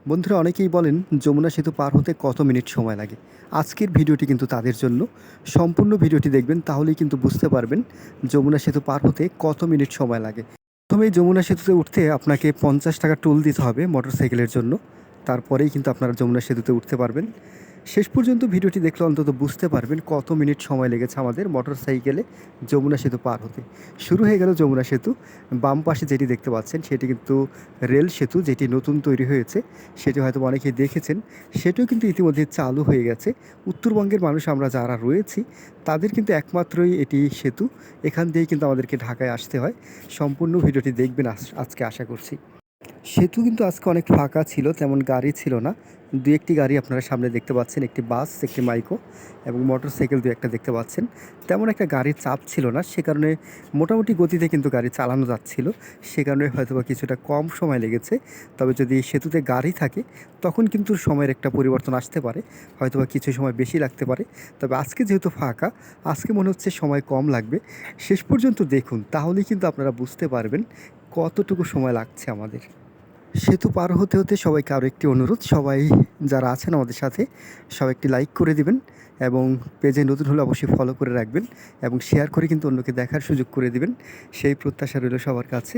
বন্ধুরা অনেকেই বলেন যমুনা সেতু পার হতে কত মিনিট সময় লাগে। আজকের ভিডিওটি কিন্তু তাদের জন্য। সম্পূর্ণ ভিডিওটি দেখবেন তাহলেই কিন্তু বুঝতে পারবেন যমুনা সেতু পার হতে কত মিনিট সময় লাগে। প্রথমেই যমুনা সেতুতে উঠতে আপনাকে ৳৫০ টোল দিতে হবে মোটরসাইকেলের জন্য। তারপরেই কিন্তু আপনারা যমুনা সেতুতে উঠতে পারবেন। শেষ পর্যন্ত ভিডিওটি দেখলে অন্তত বুঝতে পারবেন কত মিনিট সময় লেগেছে আমাদের মোটরসাইকেলে যমুনা সেতু পার হতে। শুরু হয়ে গেল যমুনা সেতু। বাম পাশে যেটি দেখতে পাচ্ছেন সেটি কিন্তু রেল সেতু, যেটি নতুন তৈরি হয়েছে। সেটি হয়তোবা অনেকেই দেখেছেন। সেটিও কিন্তু ইতিমধ্যে চালু হয়ে গেছে। উত্তরবঙ্গের মানুষ আমরা যারা রয়েছি তাদের কিন্তু একমাত্রই এটি সেতু। এখান দিয়েই কিন্তু আমাদেরকে ঢাকায় আসতে হয়। সম্পূর্ণ ভিডিওটি দেখবেন আজকে আশা করছি। সেতু কিন্তু আজকে অনেক ফাঁকা ছিল, তেমন গাড়ি ছিল না। ২-১ টি গাড়ি আপনারা সামনে দেখতে পাচ্ছেন, একটি বাস, একটি মাইক্রো এবং মোটরসাইকেল ২-১ টা দেখতে পাচ্ছেন। তেমন একটা গাড়ির চাপ ছিল না, সে কারণে মোটামুটি গতিতে কিন্তু গাড়ি চালানো যাচ্ছিল। সে কারণে হয়তোবা কিছুটা কম সময় লেগেছে। তবে যদি সেতুতে গাড়ি থাকে তখন কিন্তু সময়ের একটা পরিবর্তন আসতে পারে। হয়তোবা কিছু সময় বেশি লাগতে পারে। তবে আজকে যেহেতু ফাঁকা, আজকে মনে হচ্ছে সময় কম লাগবে। শেষ পর্যন্ত দেখুন তাহলেই কিন্তু আপনারা বুঝতে পারবেন কতটুকু সময় লাগছে আমাদের। সেতু পার হতে হতে সবাইকে আরও একটি অনুরোধ, সবাই যারা আছেন আমাদের সাথে সবাই একটি লাইক করে দিবেন এবং পেজে নতুন হলে অবশ্যই ফলো করে রাখবেন এবং শেয়ার করে কিন্তু অন্যকে দেখার সুযোগ করে দিবেন। সেই প্রত্যাশা রইল সবার কাছে।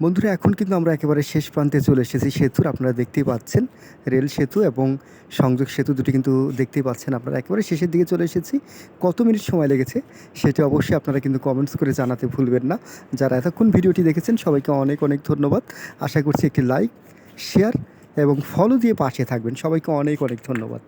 বন্ধুরা এখন কিন্তু আমরা একেবারে শেষ প্রান্তে চলে এসেছি সেতুর। আপনারা দেখতেই পাচ্ছেন রেল সেতু এবং সংযোগ সেতু দুটি কিন্তু দেখতেই পাচ্ছেন আপনারা। একেবারে শেষের দিকে চলে এসেছি। কত মিনিট সময় লেগেছে সেটা অবশ্যই আপনারা কিন্তু কমেন্টস করে জানাতে ভুলবেন না। যারা এতক্ষণ ভিডিওটি দেখেছেন সবাইকে অনেক অনেক ধন্যবাদ। আশা করছি একটি লাইক, শেয়ার এবং ফলো দিয়ে পাশে থাকবেন। সবাইকে অনেক অনেক ধন্যবাদ।